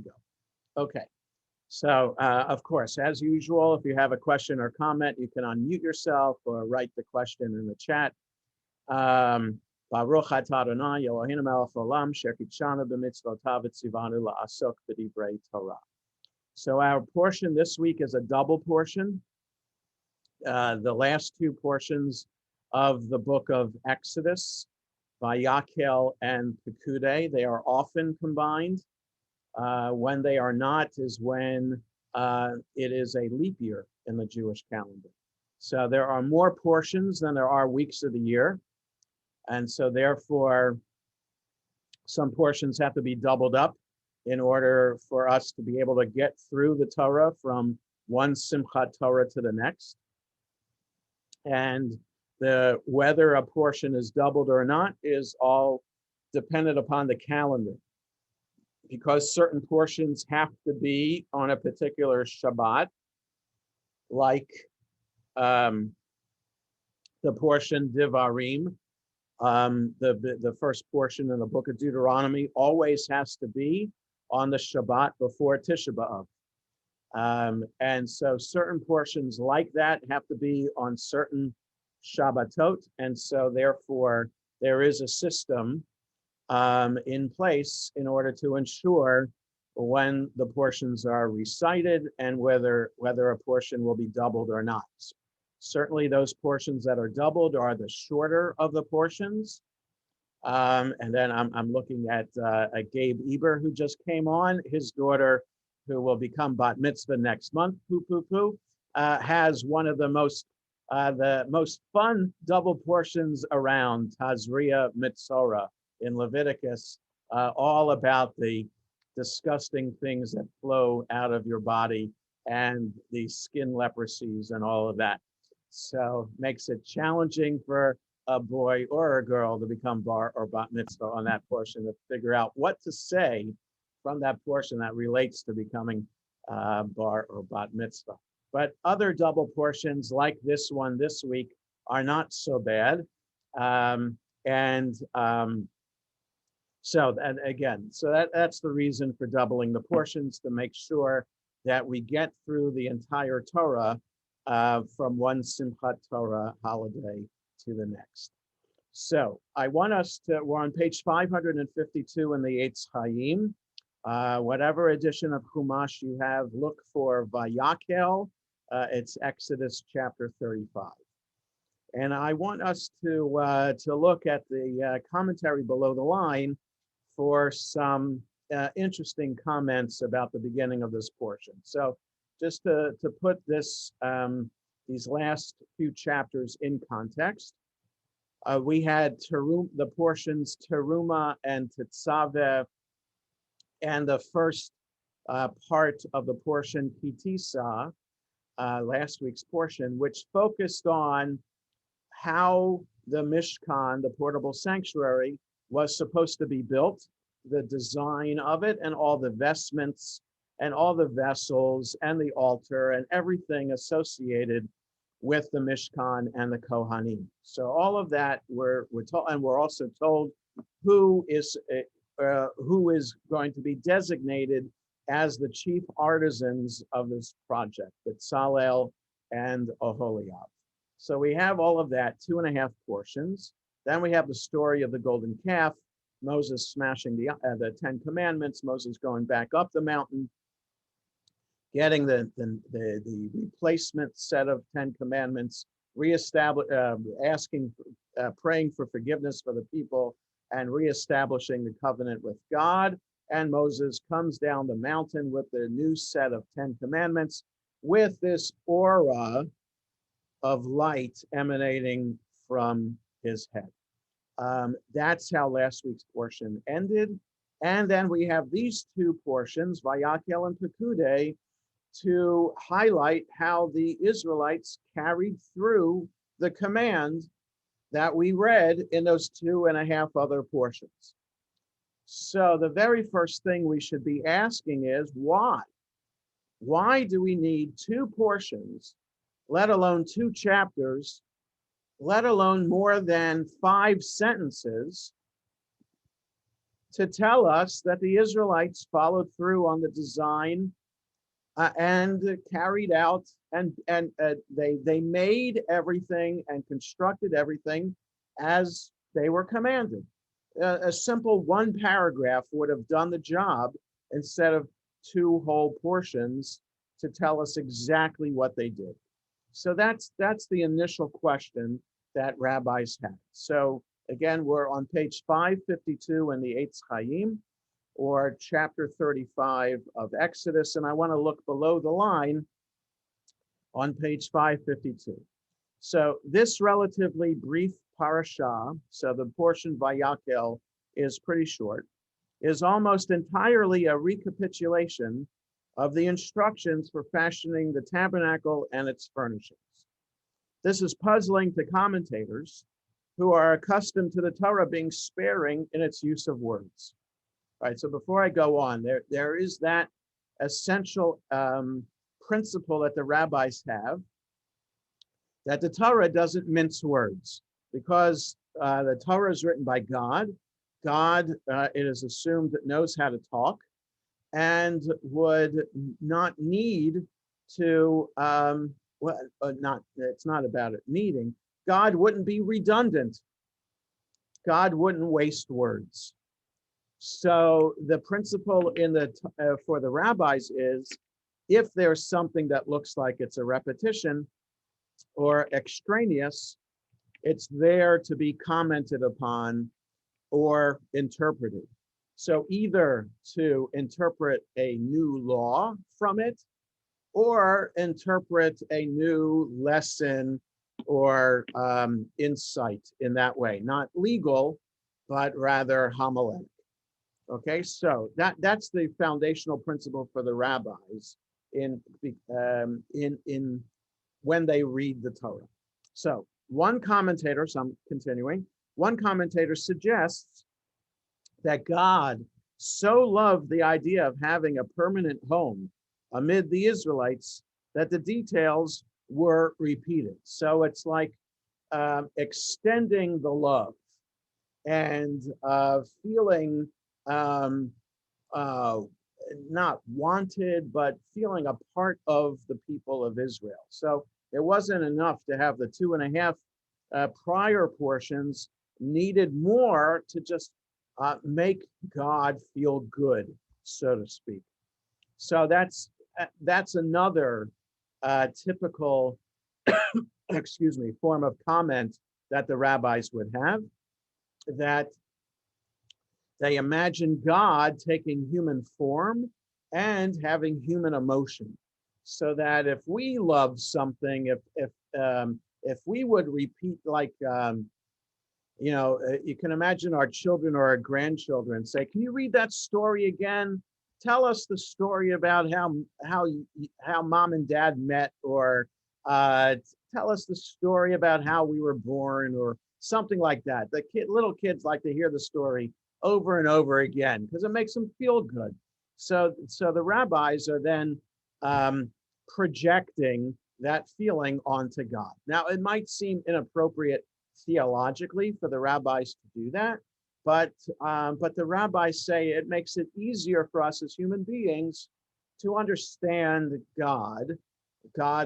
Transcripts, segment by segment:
ago. Okay. So, of course, as usual, if you have a question or comment, you can unmute yourself or write the question in the chat. Baruch atah Adonai Eloheinu melech haolam asher kitshanu b'mitzvotav v'tzivanu la'asok b'divrei Torah. So our portion this week is a double portion. The last two portions of the book of Exodus, VaYakhel and Pekudei, they are often combined. When they are not is when it is a leap year in the Jewish calendar. So there are more portions than there are weeks of the year. And so therefore, some portions have to be doubled up in order for us to be able to get through the Torah from one Simchat Torah to the next. And whether a portion is doubled or not is all dependent upon the calendar, because certain portions have to be on a particular Shabbat, like the portion Divarim, the first portion in the book of Deuteronomy always has to be on the Shabbat before Tisha B'Av. And so certain portions like that have to be on certain Shabbatot, and so therefore there is a system in place in order to ensure when the portions are recited and whether a portion will be doubled or not. Certainly those portions that are doubled are the shorter of the portions. And then I'm looking at Gabe Eber, who just came on. His daughter, who will become bat mitzvah next month, has one of the most fun double portions around, Tazria Mitzorah in Leviticus, all about the disgusting things that flow out of your body and the skin leprosies and all of that. So makes it challenging for a boy or a girl to become bar or bat mitzvah on that portion, to figure out what to say from that portion that relates to becoming bar or bat mitzvah. But other double portions like this one this week are not so bad. So that's the reason for doubling the portions, to make sure that we get through the entire Torah from one Simchat Torah holiday to the next. So I want us to, we're on page 552 in the Eitz Chaim. Whatever edition of Chumash you have, look for VaYakhel. It's Exodus chapter 35. And I want us to look at the commentary below the line for some interesting comments about the beginning of this portion. So just to put this these last few chapters in context, we had the portions Teruma and Tetzaveh, and the first part of the portion Kitisa, last week's portion, which focused on how the Mishkan, the portable sanctuary, was supposed to be built, the design of it, and all the vestments and all the vessels and the altar and everything associated with the Mishkan and the Kohanim. So all of that we're told, and we're also told who is going to be designated as the chief artisans of this project, Betzalel and Oholiab. So we have all of that, 2.5 portions. Then we have the story of the golden calf, Moses smashing the 10 commandments, Moses going back up the mountain, getting the replacement set of 10 commandments, praying for forgiveness for the people, and reestablishing the covenant with God. And Moses comes down the mountain with the new set of 10 commandments, with this aura of light emanating from his head. That's how last week's portion ended. And then we have these two portions, VaYakhel and Pekudei, to highlight how the Israelites carried through the command that we read in those 2.5 other portions. So the very first thing we should be asking is why? Why do we need 2 portions, let alone 2 chapters, let alone more than 5 sentences to tell us that the Israelites followed through on the design and carried out and they made everything and constructed everything as they were commanded. A simple one paragraph would have done the job instead of two whole portions to tell us exactly what they did. So that's the initial question that rabbis had. So again, we're on page 552 in the Eitz Chaim, or chapter 35 of Exodus, and I want to look below the line on page 552. So this relatively brief parasha, so the portion VaYakhel is pretty short, is almost entirely a recapitulation of the instructions for fashioning the tabernacle and its furnishings. This is puzzling to commentators who are accustomed to the Torah being sparing in its use of words. All right, so before I go on, there is that essential principle that the rabbis have, that the Torah doesn't mince words, because the Torah is written by God. God, it is assumed, that knows how to talk and would not need to, it's not about it needing. God wouldn't be redundant. God wouldn't waste words. So the principle in the for the rabbis is, if there's something that looks like it's a repetition or extraneous, it's there to be commented upon or interpreted. So either to interpret a new law from it, or interpret a new lesson or insight in that way, not legal, but rather homiletic. Okay, so that's the foundational principle for the rabbis in when they read the Torah. So one commentator, so I'm continuing, one commentator suggests that God so loved the idea of having a permanent home amid the Israelites that the details were repeated. So it's like extending the love and feeling not wanted, but feeling a part of the people of Israel. So it wasn't enough to have the 2.5 prior portions, needed more to just make God feel good, so to speak. So that's another typical, excuse me, form of comment that the rabbis would have, that they imagine God taking human form and having human emotion, so that if we love something, if we would repeat, like you can imagine our children or our grandchildren say, "Can you read that story again? Tell us the story about how mom and dad met," or tell us the story about how we were born, or something like that. The little kids like to hear the story over and over again because it makes them feel good. So the rabbis are then projecting that feeling onto God. Now, it might seem inappropriate theologically for the rabbis to do that, but the rabbis say it makes it easier for us as human beings to understand God,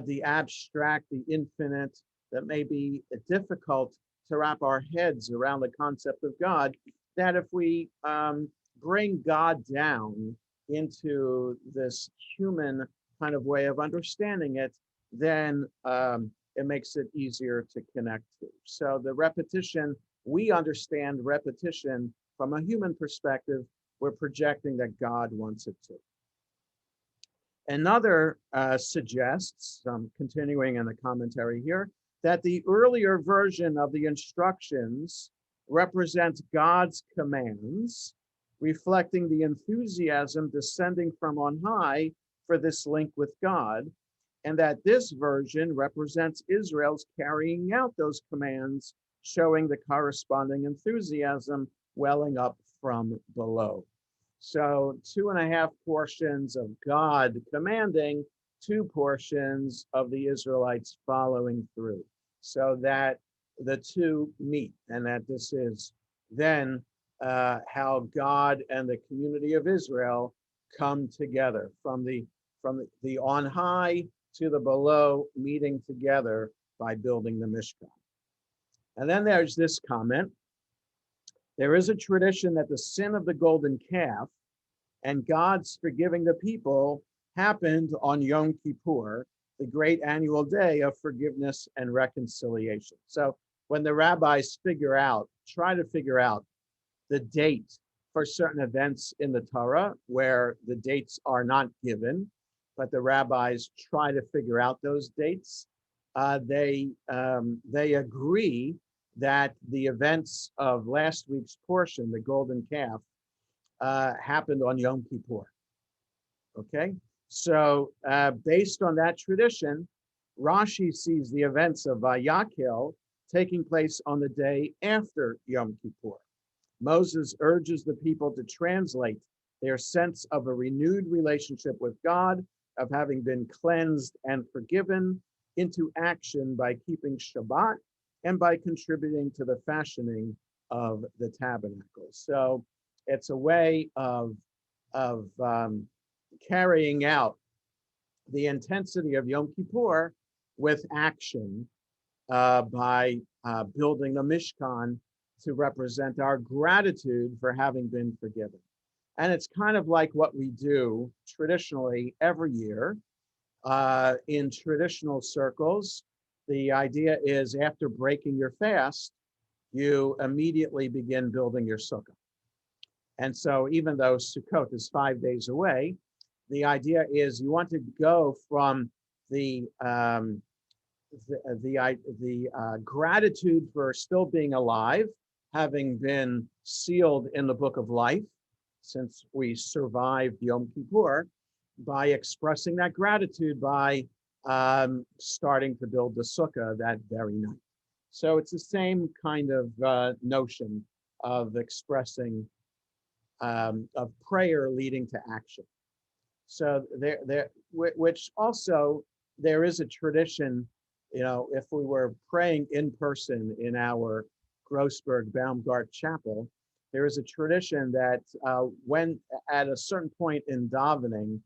the abstract, the infinite, that may be difficult to wrap our heads around the concept of God, that if we bring God down into this human kind of way of understanding it, then it makes it easier to connect to. So the repetition, we understand repetition from a human perspective, we're projecting that God wants it to. Another suggests, I'm continuing in the commentary here, that the earlier version of the instructions represents God's commands, reflecting the enthusiasm descending from on high for this link with God, and that this version represents Israel's carrying out those commands, showing the corresponding enthusiasm welling up from below. So 2.5 portions of God commanding, 2 portions of the Israelites following through, so that the two meet, and that this is then how God and the community of Israel come together from the on high to the below, meeting together by building the Mishkan. And then there's this comment. There is a tradition that the sin of the golden calf and God's forgiving the people happened on Yom Kippur, the great annual day of forgiveness and reconciliation. So when the rabbis try to figure out the date for certain events in the Torah where the dates are not given, but the rabbis try to figure out those dates, they agree that the events of last week's portion, the golden calf, happened on Yom Kippur. Okay, so based on that tradition, Rashi sees the events of VaYakhel taking place on the day after Yom Kippur. Moses urges the people to translate their sense of a renewed relationship with God, of having been cleansed and forgiven, into action by keeping Shabbat and by contributing to the fashioning of the tabernacle. So it's a way of carrying out the intensity of Yom Kippur with action by building a Mishkan to represent our gratitude for having been forgiven. And it's kind of like what we do traditionally every year in traditional circles. The idea is after breaking your fast, you immediately begin building your sukkah. And so even though Sukkot is 5 days away, the idea is you want to go from the gratitude for still being alive, having been sealed in the book of life, since we survived Yom Kippur, by expressing that gratitude by starting to build the sukkah that very night. So it's the same kind of notion of expressing, of prayer leading to action. So which also there is a tradition, if we were praying in person in our Grossberg Baumgart Chapel, there is a tradition that when at a certain point in davening,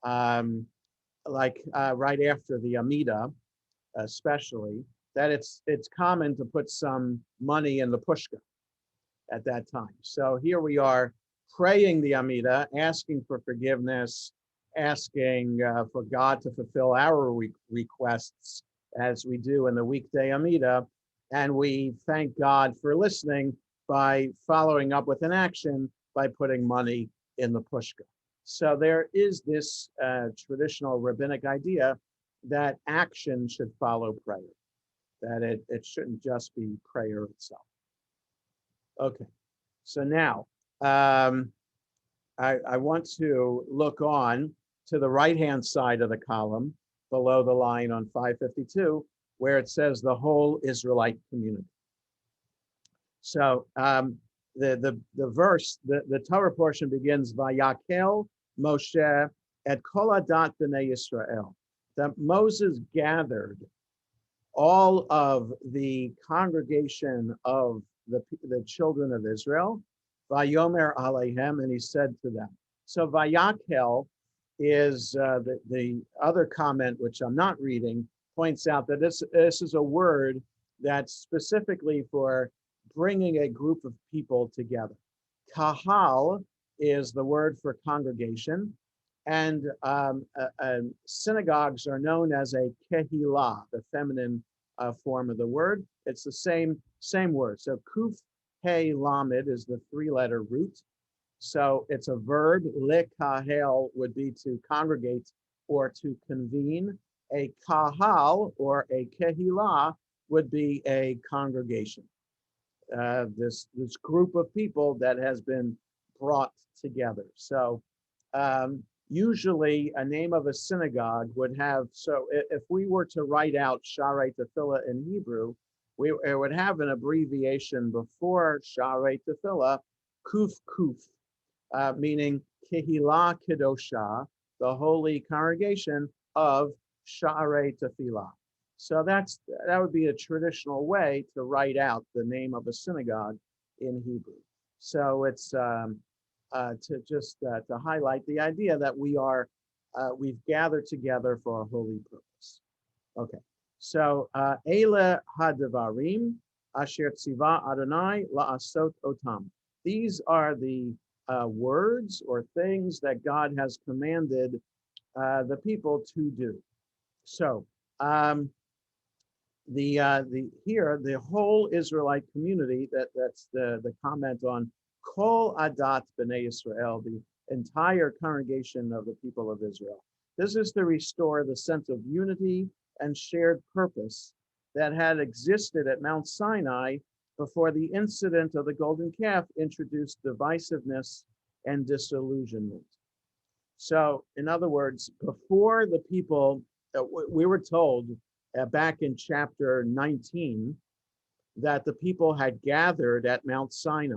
right after the Amidah, especially, that it's common to put some money in the pushka at that time. So here we are praying the Amidah, asking for forgiveness, asking for God to fulfill our requests as we do in the weekday Amidah, and we thank God for listening by following up with an action by putting money in the pushka. So there is this traditional rabbinic idea that action should follow prayer, that it shouldn't just be prayer itself. Okay, so now I want to look on to the right-hand side of the column below the line on 552, where it says the whole Israelite community. So the verse, the Torah portion begins, VaYakhel Moshe et kol adat b'nei Yisrael. That Moses gathered all of the congregation of the children of Israel, Vayomer aleihem, and he said to them. So VaYakhel is the other comment, which I'm not reading, points out that this is a word that's specifically for bringing a group of people together. Kahal is the word for congregation, and synagogues are known as a kehilah, the feminine form of the word. It's the same word. So kuf he lamed is the three-letter root. So it's a verb. Lekahel would be to congregate or to convene. A kahal or a kehilah would be a congregation. This group of people that has been brought together. So usually a name of a synagogue would have, so if we were to write out Sharei Tefillah in Hebrew, it would have an abbreviation before Sharei Tefillah, Kuf Kuf, meaning Kehilah Kedosha, the holy congregation of Sharei Tefillah. So that would be a traditional way to write out the name of a synagogue in Hebrew. So it's to just to highlight the idea that we've gathered together for a holy purpose. Okay, so Eile Hadavarim Asher Tziva Adonai La'asot Otam. These are the words or things that God has commanded the people to do. So the whole Israelite community, that's the comment on Kol Adat B'nai Israel, the entire congregation of the people of Israel. This is to restore the sense of unity and shared purpose that had existed at Mount Sinai before the incident of the golden calf introduced divisiveness and disillusionment. So, in other words, before the people, we were told back in chapter 19 that the people had gathered at Mount Sinai.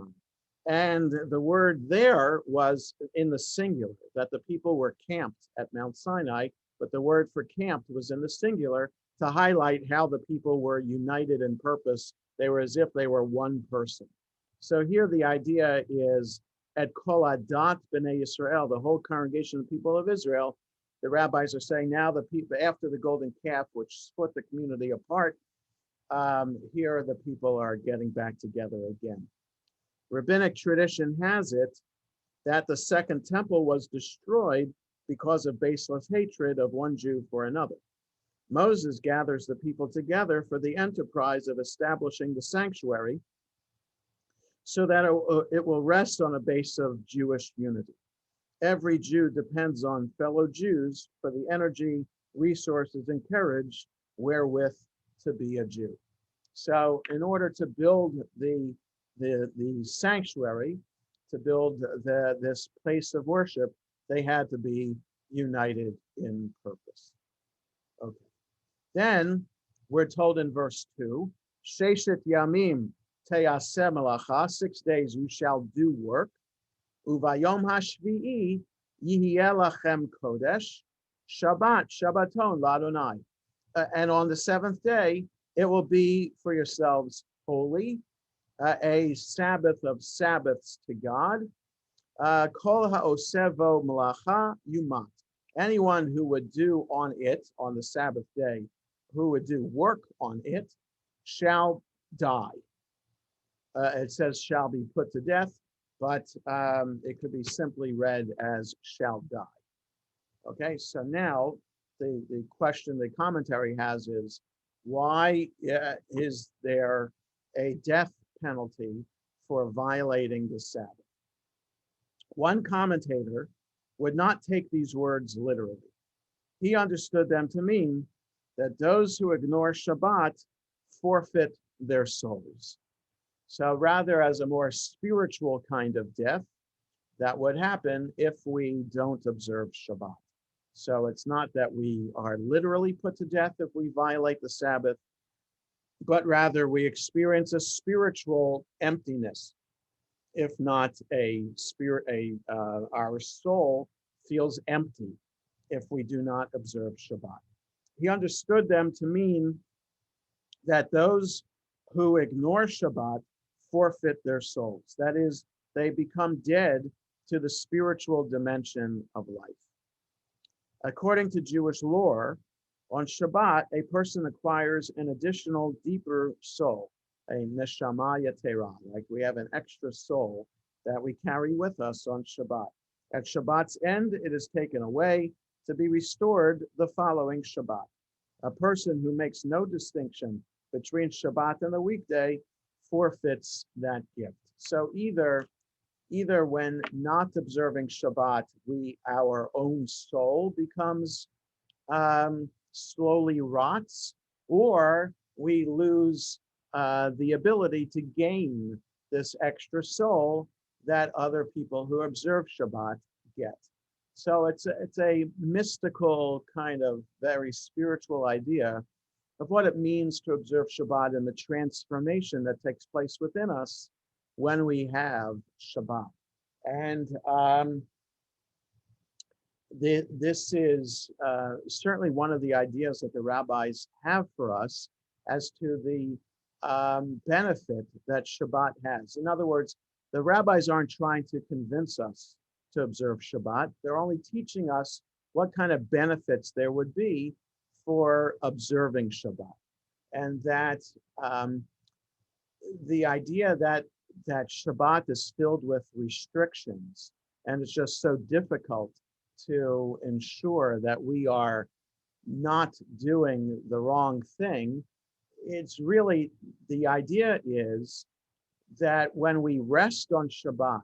And the word there was in the singular, that the people were camped at Mount Sinai, but the word for camped was in the singular to highlight how the people were united in purpose. They were as if they were one person. So here the idea is at Kol Adat B'nai Israel, the whole congregation of people of Israel. The rabbis are saying now the people, after the golden calf, which split the community apart, here the people are getting back together again. Rabbinic tradition has it that the second temple was destroyed because of baseless hatred of one Jew for another. Moses gathers the people together for the enterprise of establishing the sanctuary so that it will rest on a base of Jewish unity. Every Jew depends on fellow Jews for the energy, resources, and courage wherewith to be a Jew. So in order to build the sanctuary, to build this place of worship, they had to be united in purpose. Okay. Then we're told in verse 2, Sheshet Yamim Te'aseh Melacha, 6 days you shall do work. Uvayom hashvi'i yihiyeh lachem kodesh, Shabbat, Shabbaton l'Adonai. And on the seventh day, it will be for yourselves holy, a Sabbath of Sabbaths to God. Kol ha'osevo melacha yumat. Anyone who would do on it, on the Sabbath day, who would do work on it, shall die. It says shall be put to death, but it could be simply read as shall die. Okay, so now the question the commentary has is, why is there a death penalty for violating the Sabbath? One commentator would not take these words literally. He understood them to mean that those who ignore Shabbat forfeit their souls. So rather as a more spiritual kind of death, that would happen if we don't observe Shabbat. So it's not that we are literally put to death if we violate the Sabbath, but rather we experience a spiritual emptiness. If not our soul feels empty if we do not observe Shabbat. He understood them to mean that those who ignore Shabbat forfeit their souls. That is, they become dead to the spiritual dimension of life. According to Jewish lore, on Shabbat, a person acquires an additional deeper soul, a neshama yetera, like we have an extra soul that we carry with us on Shabbat. At Shabbat's end, it is taken away to be restored the following Shabbat. A person who makes no distinction between Shabbat and the weekday forfeits that gift. So either when not observing Shabbat, our own soul becomes slowly rots, or we lose the ability to gain this extra soul that other people who observe Shabbat get. So it's a mystical kind of very spiritual idea of what it means to observe Shabbat and the transformation that takes place within us when we have Shabbat. And this is certainly one of the ideas that the rabbis have for us as to the benefit that Shabbat has. In other words, The rabbis aren't trying to convince us to observe Shabbat. They're only teaching us what kind of benefits there would be for observing Shabbat. And that the idea that Shabbat is filled with restrictions and it's just so difficult to ensure that we are not doing the wrong thing, it's really, the idea is that when we rest on Shabbat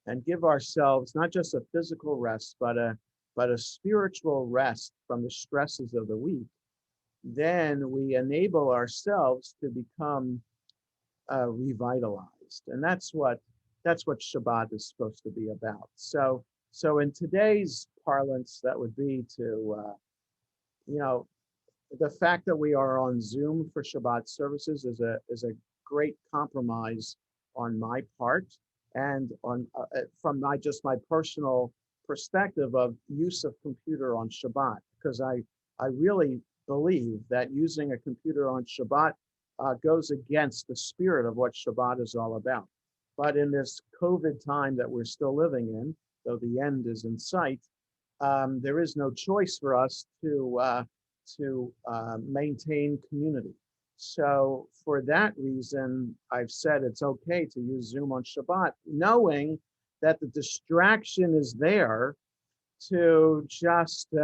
and give ourselves not just a physical rest, but a spiritual rest from the stresses of the week, then we enable ourselves to become revitalized. And that's what Shabbat is supposed to be about. So in today's parlance, that would be to, the fact that we are on Zoom for Shabbat services is a great compromise on my part, and on from my personal perspective of use of computer on Shabbat, because I really believe that using a computer on Shabbat goes against the spirit of what Shabbat is all about. But in this COVID time that we're still living in, though the end is in sight, there is no choice for us to maintain community. So for that reason, I've said it's okay to use Zoom on Shabbat, knowing that the distraction is there to just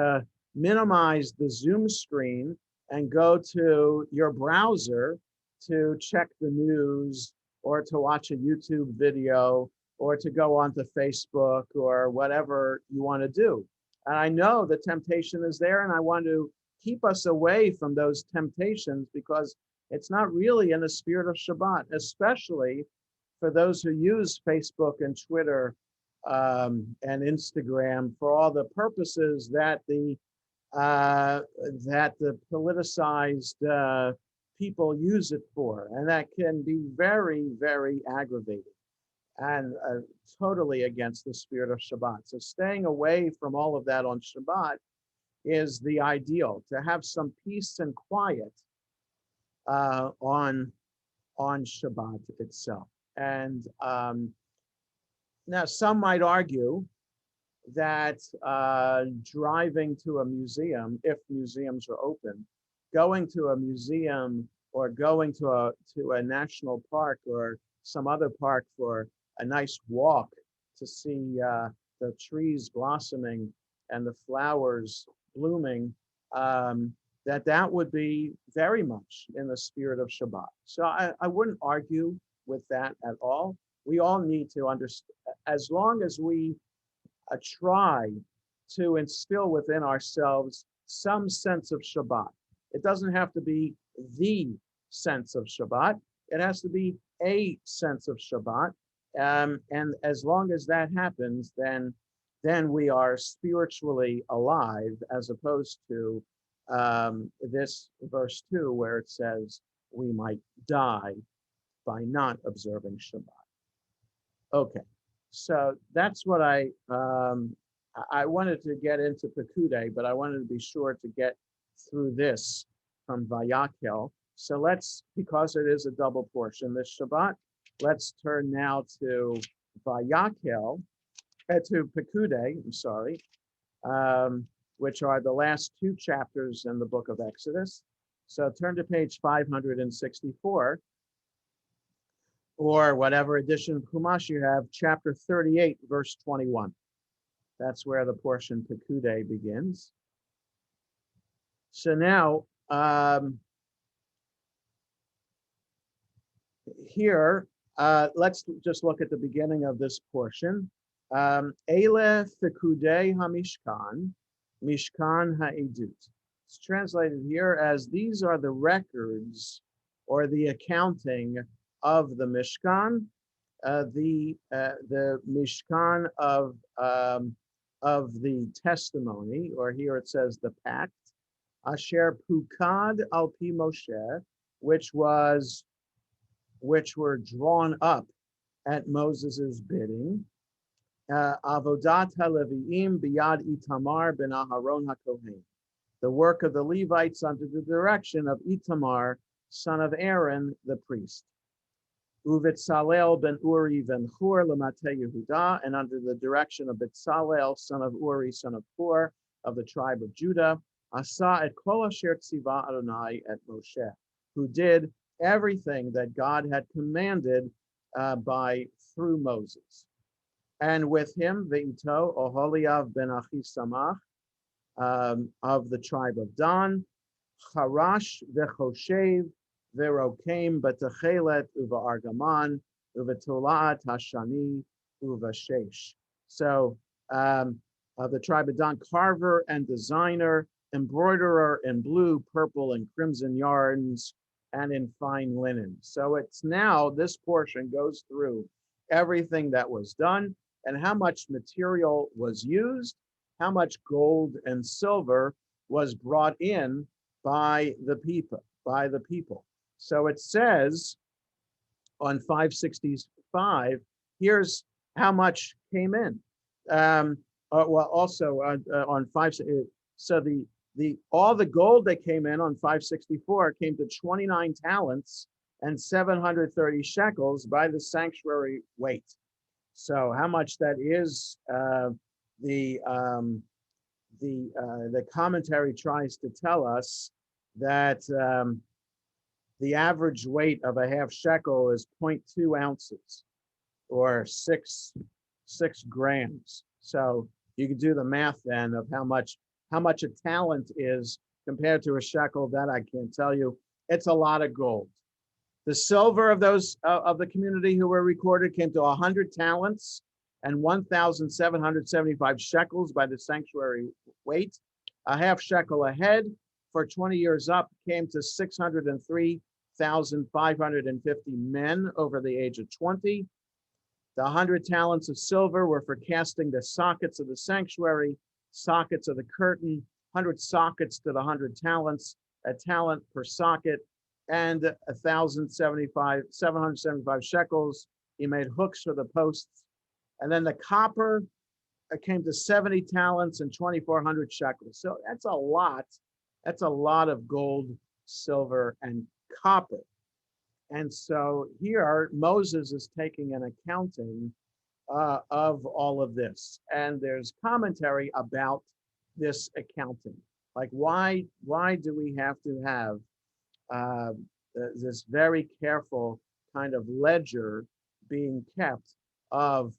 minimize the Zoom screen and go to your browser to check the news or to watch a YouTube video or to go onto Facebook or whatever you want to do. And I know the temptation is there, and I want to keep us away from those temptations because it's not really in the spirit of Shabbat, especially for those who use Facebook and Twitter and Instagram for all the purposes that the politicized people use it for, and that can be very, very aggravating and totally against the spirit of Shabbat. So staying away from all of that on Shabbat is the ideal, to have some peace and quiet on Shabbat itself. And now some might argue that driving to a museum, if museums are open, going to a museum or going to a national park or some other park for a nice walk to see the trees blossoming and the flowers blooming, that would be very much in the spirit of Shabbat. So I wouldn't argue with that at all. We all need to understand, as long as we try to instill within ourselves some sense of Shabbat. It doesn't have to be the sense of Shabbat. It has to be a sense of Shabbat. And as long as that happens, then we are spiritually alive, as opposed to this verse 2, where it says we might die by not observing Shabbat. Okay, so that's what I wanted to get into Pekudei, but I wanted to be sure to get through this from VaYakhel. So let's, because it is a double portion this Shabbat, let's turn now to VaYakhel, to Pekudei, I'm sorry, which are the last two chapters in the book of Exodus. So turn to page 564, or whatever edition of Chumash you have, chapter 38, verse 21. That's where the portion Pekudei begins. So now, here, let's just look at the beginning of this portion. Ele Pekudei HaMishkan, Mishkan HaEdut. It's translated here as these are the records or the accounting of the Mishkan, the Mishkan of the testimony, or here it says the pact, Asher Pukad al Pi Moshe, which were drawn up at Moses's bidding. Avodat HaLeviim biyad Itamar ben Aharon HaKohen, the work of the Levites under the direction of Itamar, son of Aaron, the priest. Uvitzalel ben Uri ben Hur lemate Yehuda, and under the direction of Bitzalel, son of Uri, son of Hur, of the tribe of Judah, Asa et kol asher tziva Adonai et Moshe, who did everything that God had commanded through Moses. And with him, Ve'ito Oholiav ben Achisamach, of the tribe of Dan, Harash ve'choshev ve'rokem b'techelet uve'argaman uve'tolaat hashani uve'shesh. So of the tribe of Dan, carver and designer, embroiderer in blue, purple, and crimson yarns, and in fine linen. So it's now, this portion goes through everything that was done and how much material was used, how much gold and silver was brought in by the people. So it says on 565, here's how much came in. Also on 5, so all the gold that came in on 564 came to 29 talents and 730 shekels by the sanctuary weight. So how much that is, the commentary tries to tell us that the average weight of a half shekel is 0.2 ounces or six grams. So you can do the math then of how much a talent is compared to a shekel. That I can't tell you. It's a lot of gold. The silver of those of the community who were recorded came to 100 talents and 1,775 shekels by the sanctuary weight. A half shekel a head for 20 years up came to 603,550 men over the age of 20. The 100 talents of silver were for casting the sockets of the sanctuary, sockets of the curtain, 100 sockets to the 100 talents, a talent per socket, and 775 shekels. He made hooks for the posts. And then the copper came to 70 talents and 2,400 shekels. So that's a lot. That's a lot of gold, silver, and copper. And so here Moses is taking an accounting of all of this. And there's commentary about this accounting. Like why do we have to have this very careful kind of ledger being kept of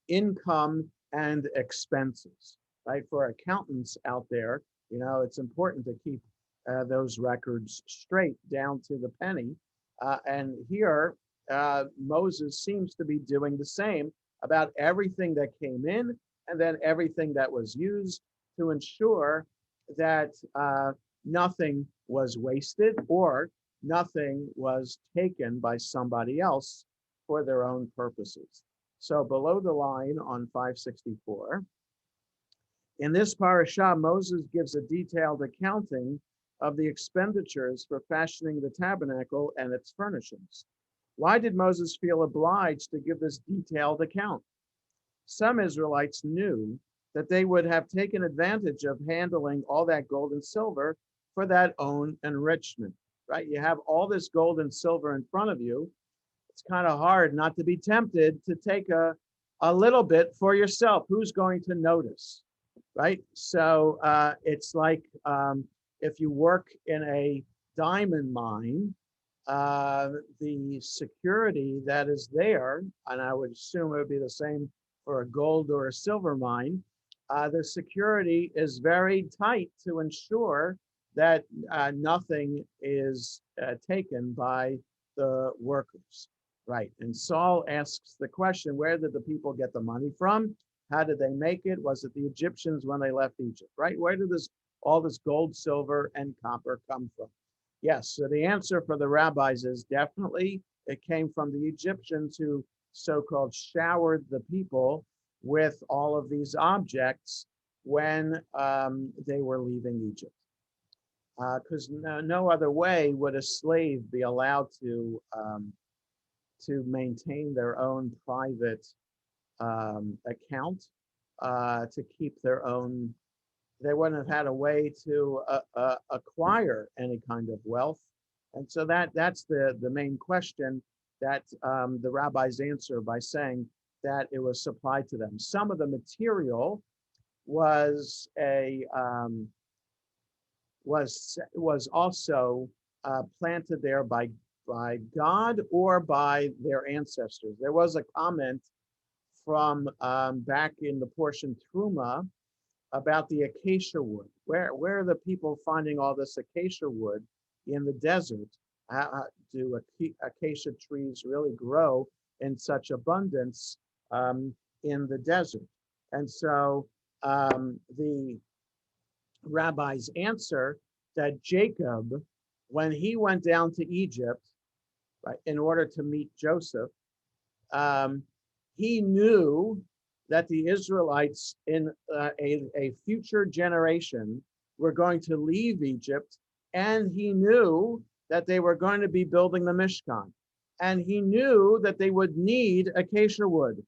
income and expenses, right? For accountants out there, it's important to keep those records straight down to the penny. And here, Moses seems to be doing the same about everything that came in and then everything that was used to ensure that nothing was wasted or nothing was taken by somebody else for their own purposes. So below the line on 564, in this parasha, Moses gives a detailed accounting of the expenditures for fashioning the tabernacle and its furnishings. Why did Moses feel obliged to give this detailed account? Some Israelites knew that they would have taken advantage of handling all that gold and silver for that own enrichment, right? You have all this gold and silver in front of you. It's kind of hard not to be tempted to take a little bit for yourself. Who's going to notice, right? So it's like if you work in a diamond mine, the security that is there, and I would assume it would be the same for a gold or a silver mine, the security is very tight to ensure that nothing is taken by the workers, right? And Saul asks the question, where did the people get the money from? How did they make it? Was it the Egyptians when they left Egypt, right? Where did all this gold, silver, and copper come from? Yes, so the answer for the rabbis is definitely it came from the Egyptians who so-called showered the people with all of these objects when they were leaving Egypt. Because no other way would a slave be allowed to maintain their own private account, to keep their own. They wouldn't have had a way to acquire any kind of wealth And so that's the main question that the rabbis answer by saying that it was supplied to them. Some of the material was was also planted there by God or by their ancestors. There was a comment from back in the portion Truma about the acacia wood. Where are the people finding all this acacia wood in the desert? How do acacia trees really grow in such abundance in the desert? And so the rabbis answer that Jacob, when he went down to Egypt, right, in order to meet Joseph, he knew that the Israelites in a future generation were going to leave Egypt, and he knew that they were going to be building the Mishkan, and he knew that they would need acacia wood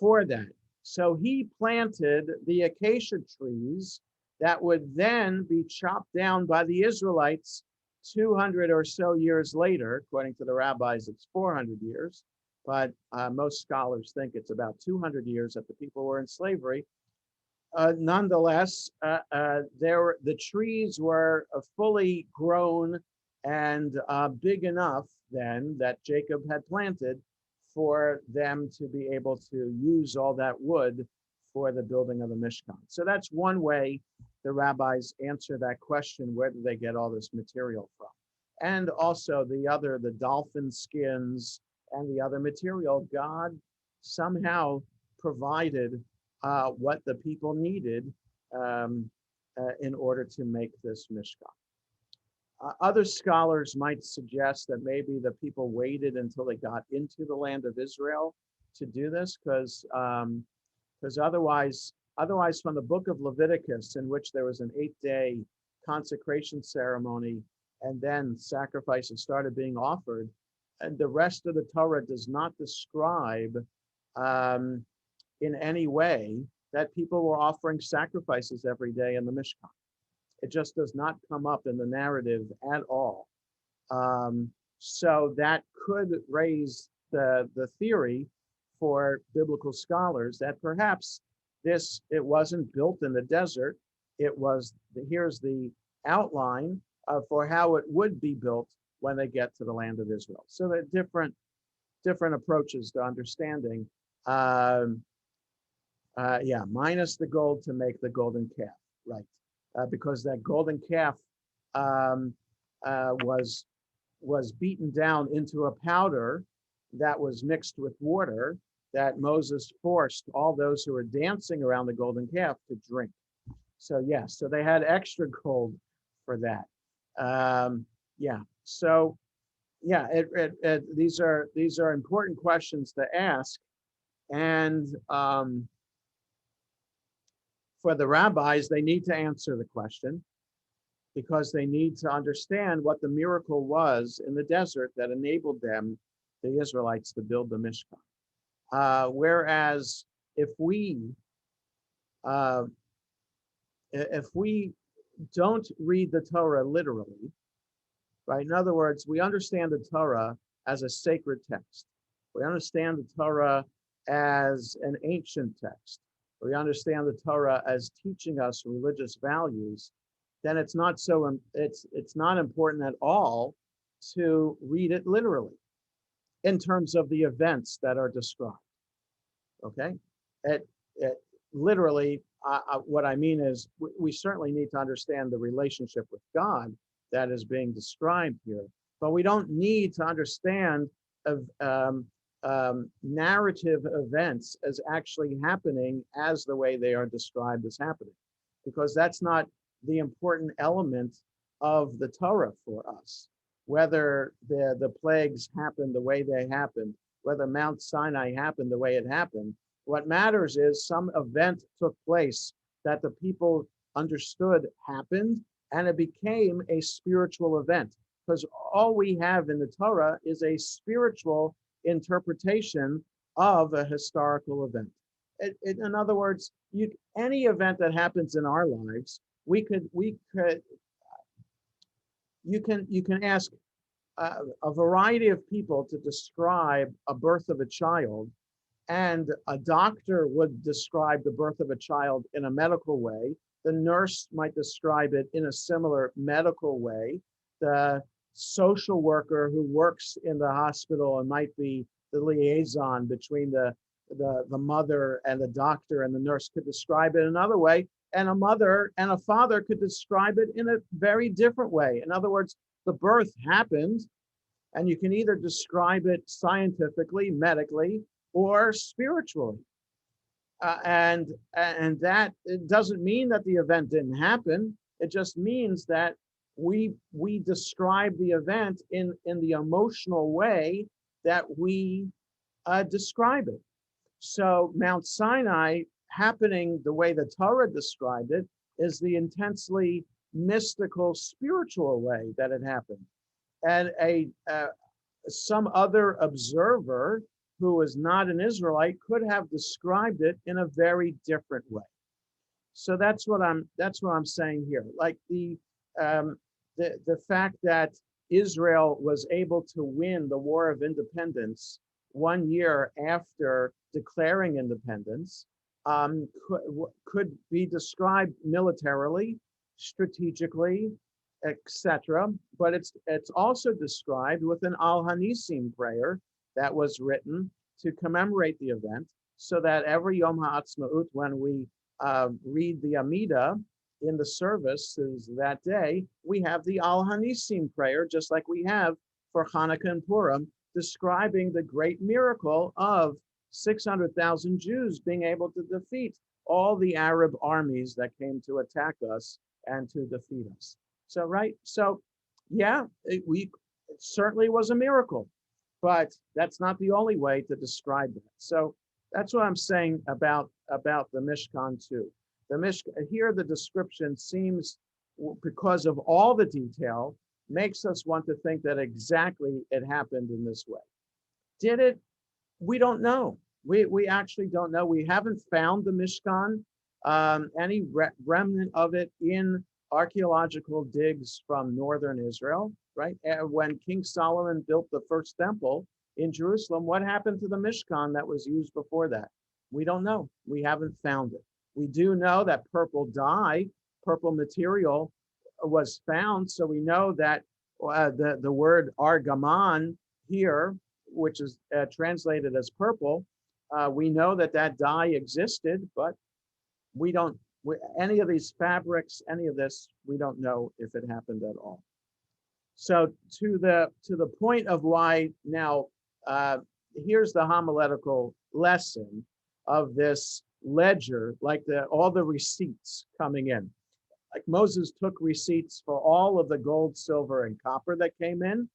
for that. So he planted the acacia trees that would then be chopped down by the Israelites 200 or so years later. According to the rabbis, it's 400 years, but most scholars think it's about 200 years that the people were in slavery. Nonetheless, the trees were fully grown and big enough then that Jacob had planted for them to be able to use all that wood for the building of the Mishkan. So that's one way the rabbis answer that question: where do they get all this material from? And also the dolphin skins and the other material, God somehow provided what the people needed in order to make this Mishkan. Other scholars might suggest that maybe the people waited until they got into the land of Israel to do this, because otherwise from the book of Leviticus, in which there was an 8-day consecration ceremony and then sacrifices started being offered, and the rest of the Torah does not describe in any way that people were offering sacrifices every day in the Mishkan. It just does not come up in the narrative at all. So that could raise the theory for biblical scholars that perhaps it wasn't built in the desert. It was, here's the outline for how it would be built when they get to the land of Israel. So there are different approaches to understanding. Minus the gold to make the golden calf, right? Because that golden calf was beaten down into a powder that was mixed with water that Moses forced all those who were dancing around the golden calf to drink. So yes, so they had extra gold for that. These are important questions to ask, and for the rabbis, they need to answer the question because they need to understand what the miracle was in the desert that enabled them, the Israelites, to build the Mishkan. Whereas if we don't read the Torah literally, right? In other words, we understand the Torah as a sacred text. We understand the Torah as an ancient text. We understand the Torah as teaching us religious values. Then it's not important at all to read it literally in terms of the events that are described. Okay, literally, what I mean is we certainly need to understand the relationship with God that is being described here, but we don't need to understand narrative events as actually happening as the way they are described as happening, because that's not the important element of the Torah for us. Whether the plagues happened the way they happened, whether Mount Sinai happened the way it happened, what matters is some event took place that the people understood happened, and it became a spiritual event. Because all we have in the Torah is a spiritual interpretation of a historical event. In other words, any event that happens in our lives, you can ask, a variety of people to describe a birth of a child, and a doctor would describe the birth of a child in a medical way. The nurse might describe it in a similar medical way. The social worker who works in the hospital and might be the liaison between the mother and the doctor and the nurse could describe it another way. And a mother and a father could describe it in a very different way. In other words, the birth happened, and you can either describe it scientifically, medically, or spiritually. And that it doesn't mean that the event didn't happen. It just means that we describe the event in the emotional way that we describe it. So Mount Sinai happening the way the Torah described it is the intensely mystical, spiritual way that it happened. And some other observer who is not an Israelite could have described it in a very different way. So that's what I'm saying here. Like the fact that Israel was able to win the War of Independence 1 year after declaring independence could be described militarily, strategically, etc. But it's also described with an Alhanism prayer that was written to commemorate the event, so that every Yom HaAtzmaut, when we read the Amidah in the services that day, we have the Alhanism prayer, just like we have for Hanukkah and Purim, describing the great miracle of 600,000 Jews being able to defeat all the Arab armies that came to attack us and to defeat us. So, right? So, yeah, it certainly was a miracle, but that's not the only way to describe that. So that's what I'm saying about the Mishkan too. The Mishkan, here the description seems, because of all the detail, makes us want to think that exactly it happened in this way. Did it? We don't know. We actually don't know. We haven't found the Mishkan, any remnant of it in archaeological digs from northern Israel, right? When King Solomon built the first temple in Jerusalem, what happened to the Mishkan that was used before that? We don't know. We haven't found it. We do know that purple dye, purple material was found. So we know that the word argaman here, which is translated as purple, we know that dye existed, but we don't, any of these fabrics, any of this, we don't know if it happened at all. So to the point of why now, here's the homiletical lesson of this ledger, like all the receipts coming in. Like Moses took receipts for all of the gold, silver, and copper that came in,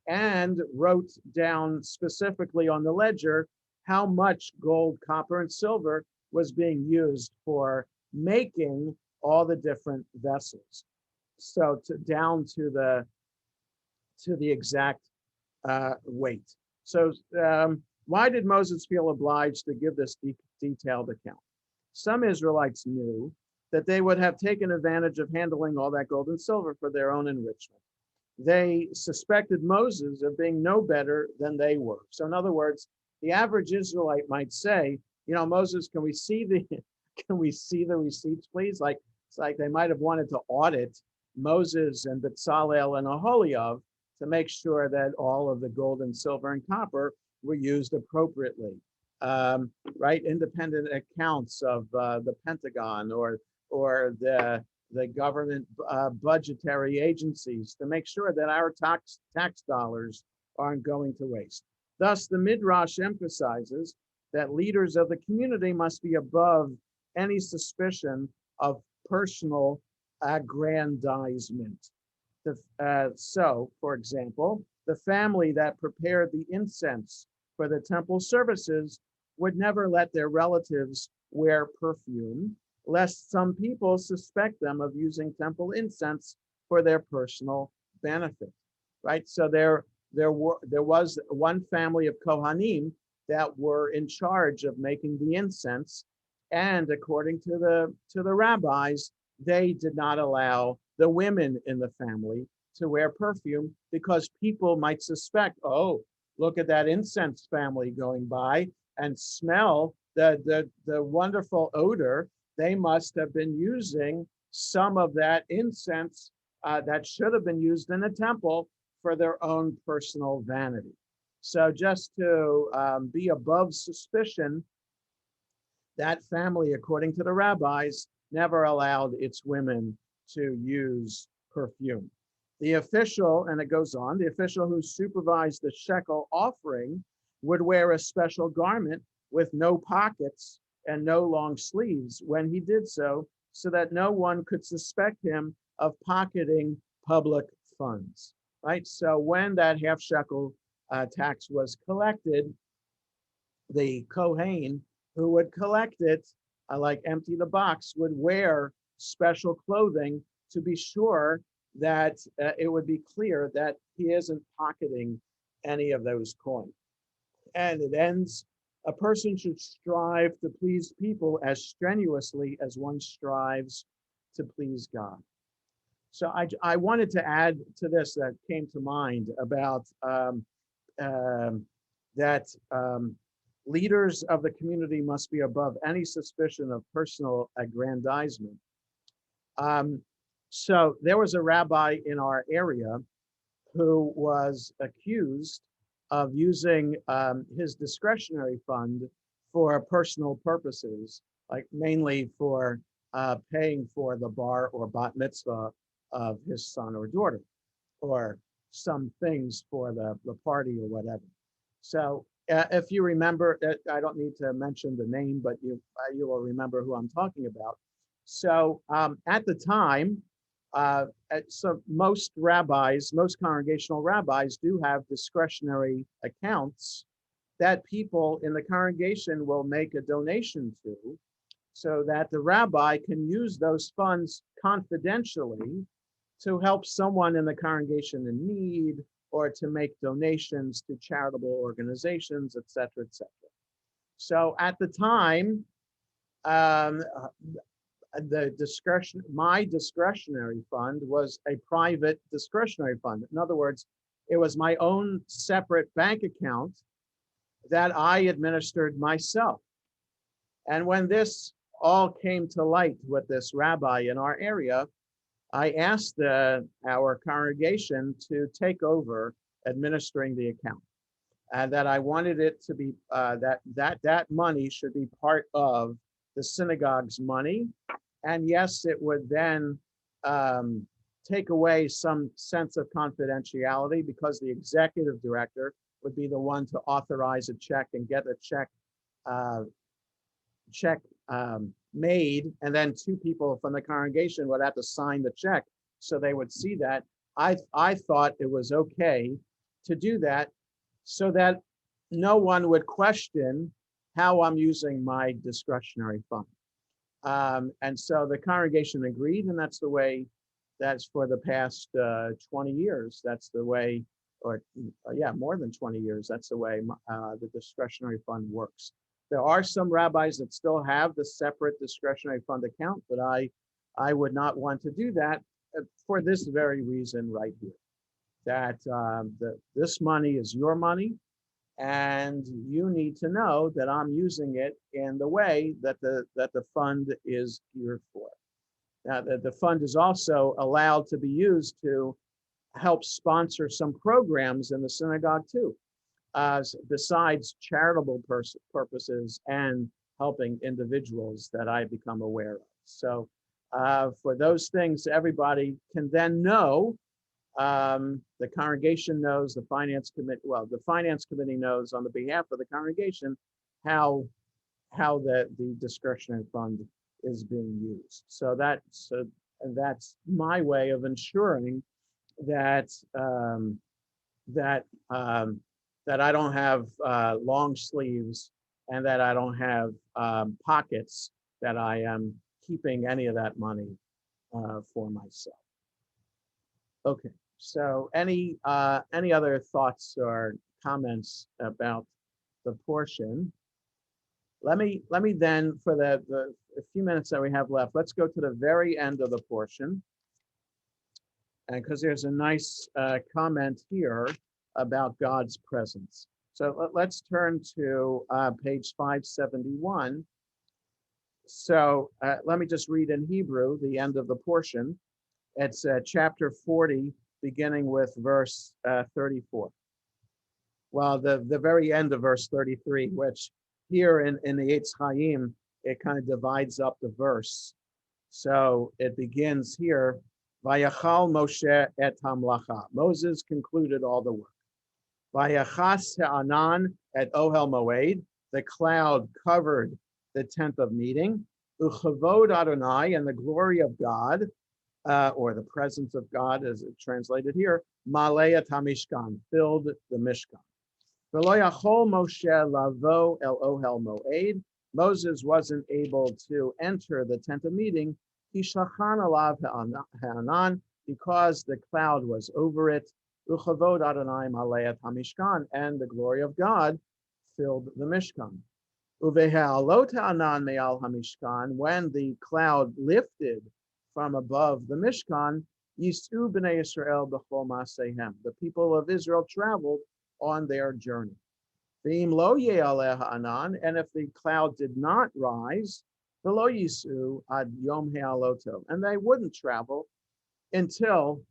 and wrote down specifically on the ledger how much gold, copper, and silver was being used for making all the different vessels. So down to the exact weight. So why did Moses feel obliged to give this detailed account? Some Israelites knew that they would have taken advantage of handling all that gold and silver for their own enrichment. They suspected Moses of being no better than they were. So in other words, the average Israelite might say, you know, Moses, can we see the receipts, please? Like, it's like they might have wanted to audit Moses and Bezalel and Aholiab to make sure that all of the gold and silver and copper were used appropriately. Right? Independent accounts of the Pentagon or the government budgetary agencies to make sure that our tax dollars aren't going to waste. Thus, the Midrash emphasizes that leaders of the community must be above any suspicion of personal aggrandizement. So, for example, the family that prepared the incense for the temple services would never let their relatives wear perfume, lest some people suspect them of using temple incense for their personal benefit, right? So there was one family of Kohanim that were in charge of making the incense, and according to the rabbis, they did not allow the women in the family to wear perfume because people might suspect, oh, look at that incense family going by and smell the wonderful odor. They must have been using some of that incense that should have been used in the temple for their own personal vanity. So just to be above suspicion, that family, according to the rabbis, never allowed its women to use perfume. The official, and it goes on, the official who supervised the shekel offering would wear a special garment with no pockets and no long sleeves when he did so that no one could suspect him of pocketing public funds, right? So when that half shekel tax was collected, the Kohen who would collect it, like empty the box, would wear special clothing to be sure that it would be clear that he isn't pocketing any of those coins. And it ends, a person should strive to please people as strenuously as one strives to please God. So I wanted to add to this that came to mind about leaders of the community must be above any suspicion of personal aggrandizement. So there was a rabbi in our area who was accused of using his discretionary fund for personal purposes, like mainly for paying for the bar or bat mitzvah of his son or daughter, or some things for the party or whatever. So if you remember, I don't need to mention the name, but you will remember who I'm talking about. So at the time, so most rabbis, most congregational rabbis do have discretionary accounts that people in the congregation will make a donation to, so that the rabbi can use those funds confidentially to help someone in the congregation in need, or to make donations to charitable organizations, et cetera, et cetera. So at the time, my discretionary fund was a private discretionary fund. In other words, it was my own separate bank account that I administered myself. And when this all came to light with this rabbi in our area, I asked our congregation to take over administering the account, and that I wanted it to be that money should be part of the synagogue's money. And yes, it would then take away some sense of confidentiality, because the executive director would be the one to authorize a check and get a check made, and then two people from the congregation would have to sign the check so they would see that. I thought it was okay to do that so that no one would question how I'm using my discretionary fund. And so the congregation agreed, and that's the way, that's for the past 20 years. That's the way, or yeah, more than 20 years. That's the way the discretionary fund works. There are some rabbis that still have the separate discretionary fund account, but I would not want to do that for this very reason right here, that this money is your money, and you need to know that I'm using it in the way that the fund is geared for. Now, the fund is also allowed to be used to help sponsor some programs in the synagogue too, besides charitable purposes and helping individuals that I become aware of. So for those things, everybody can then know. The congregation knows, the finance committee knows on the behalf of the congregation how the discretionary fund is being used. So that's my way of ensuring that that I don't have long sleeves, and that I don't have pockets, that I am keeping any of that money for myself. Okay, so any other thoughts or comments about the portion? Let me then, for the few minutes that we have left, let's go to the very end of the portion. and because there's a nice comment here about God's presence. So let's turn to page 571. So let me just read in Hebrew, the end of the portion. It's chapter 40, beginning with verse 34. Well, the very end of verse 33, which here in the Eitz Chaim, it kind of divides up the verse. So it begins here, VaYakhel Moshe et hamlacha. Moses concluded all the work. VaYachas ha'anan et ohel moed. The cloud covered the tent of meeting. Uchavod Adonai, and the glory of God, or the presence of God, as it translated here, Malei HaMishkan, filled the Mishkan. V'lo yachol Moshe lavo el ohel moed. Moses wasn't able to enter the tent of meeting, Shachan alav ha'anan, because the cloud was over it. Uchavod Adonai Malei HaMishkan, and the glory of God filled the Mishkan. Uvehalot ha'anan me'al HaMishkan, when the cloud lifted from above the Mishkan, Yisu b'nei Yisrael b'chol ma'asehem. The people of Israel traveled on their journey. V'im lo ye'aleh ha'anan, and if the cloud did not rise, v'lo yisu ad yom he'aloto, and they wouldn't travel until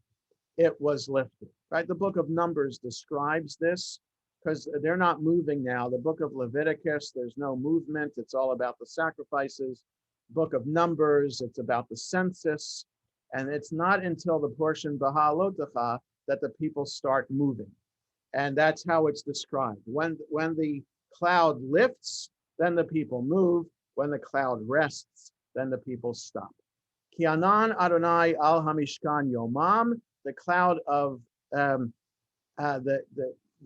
it was lifted. Right? The book of Numbers describes this because they're not moving now. The book of Leviticus, there's no movement. It's all about the sacrifices. Book of Numbers, it's about the census. And it's not until the portion Bahalotacha that the people start moving. And that's how it's described. When the cloud lifts, then the people move. When the cloud rests, then the people stop. Kianan Adonai al Hamishkan Yomam, the cloud of the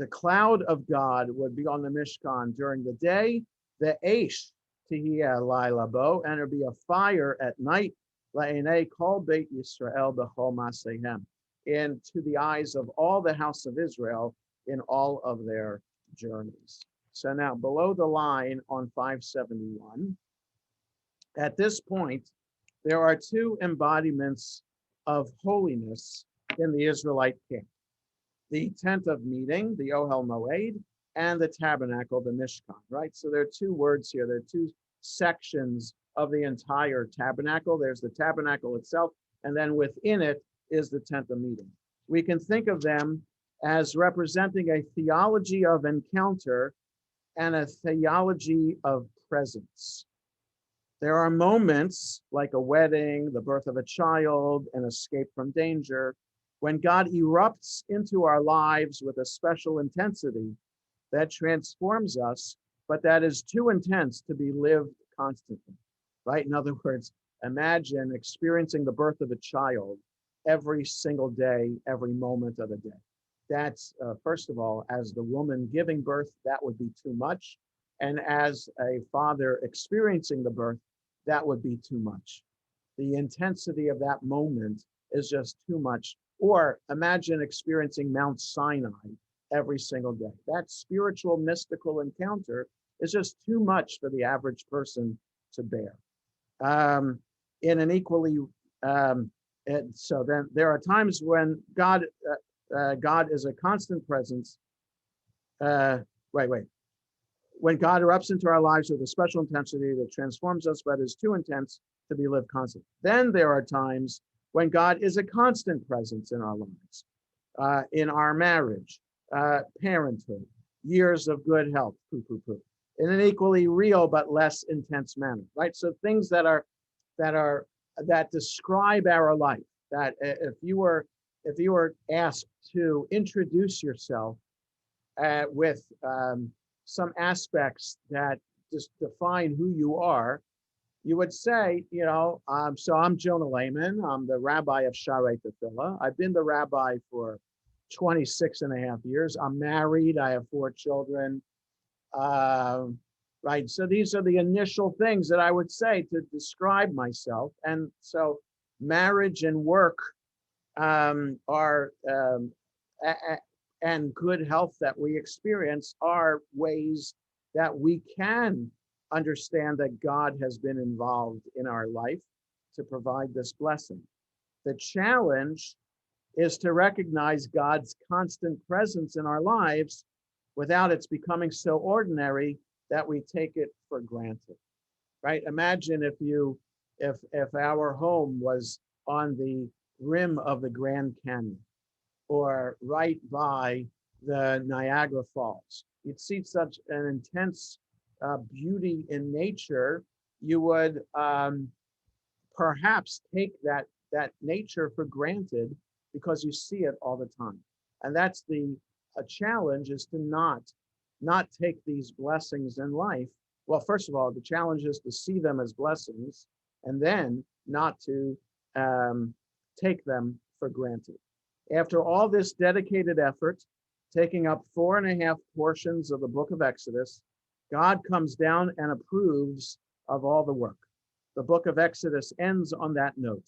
cloud of God would be on the Mishkan during the day. The Eish Tihiyah Lailabo, and there'd be a fire at night. La'enei kol Beit Yisrael b'chol masehem, into the eyes of all the house of Israel in all of their journeys. So now below the line on 571, at this point, there are two embodiments of holiness in the Israelite camp: the tent of meeting, the Ohel Moed, and the tabernacle, the Mishkan, right? So there are two words here. There are two sections of the entire tabernacle. There's the tabernacle itself, and then within it is the tent of meeting. We can think of them as representing a theology of encounter and a theology of presence. There are moments like a wedding, the birth of a child, an escape from danger, when God erupts into our lives with a special intensity that transforms us, but that is too intense to be lived constantly, right? In other words, imagine experiencing the birth of a child every single day, every moment of the day. That's, first of all, as the woman giving birth, that would be too much. And as a father experiencing the birth, that would be too much. The intensity of that moment is just too much. Or imagine experiencing Mount Sinai every single day. That spiritual, mystical encounter is just too much for the average person to bear. In an equally, so then there are times when God is a constant presence. When God erupts into our lives with a special intensity that transforms us, but is too intense to be lived constantly. Then there are times when God is a constant presence in our lives, in our marriage, parenthood, years of good health, in an equally real but less intense manner, right? So things that describe our life. That if you were asked to introduce yourself with some aspects that just define who you are, you would say, so I'm Jonah Lehman. I'm the rabbi of Sharei Tefillah. I've been the rabbi for 26 and a half years. I'm married. I have 4 children. Right. So these are the initial things that I would say to describe myself. And so marriage and work and good health that we experience are ways that we can understand that God has been involved in our life to provide this blessing. The challenge is to recognize God's constant presence in our lives without its becoming so ordinary that we take it for granted, right? Imagine if our home was on the rim of the Grand Canyon or right by the Niagara Falls. You'd see such an intense beauty in nature. You would perhaps take that nature for granted because you see it all the time. And that's a challenge, is to not take these blessings in life. Well, first of all, the challenge is to see them as blessings and then not to take them for granted. After all this dedicated effort, taking up 4.5 portions of the book of Exodus, God comes down and approves of all the work. The book of Exodus ends on that note.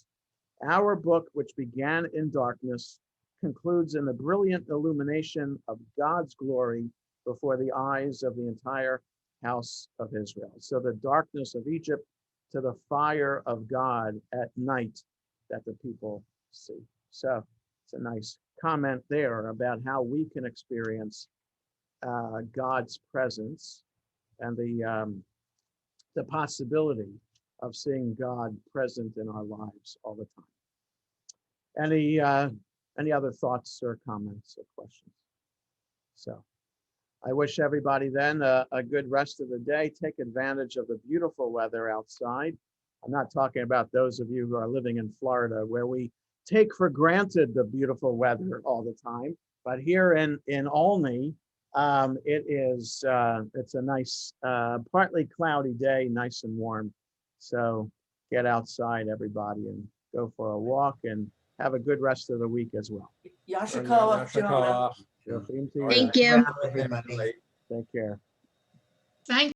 Our book, which began in darkness, concludes in the brilliant illumination of God's glory before the eyes of the entire house of Israel. So the darkness of Egypt to the fire of God at night that the people see. So it's a nice comment there about how we can experience God's presence and the possibility of seeing God present in our lives all the time. Any other thoughts or comments or questions? So I wish everybody then a good rest of the day. Take advantage of the beautiful weather outside. I'm not talking about those of you who are living in Florida, where we take for granted the beautiful weather all the time. But here in Olney, it's a nice, partly cloudy day, nice and warm. So get outside, everybody, and go for a walk and have a good rest of the week as well. Yashikoa, Jonah. Thank you. Thank you. Take care. Thank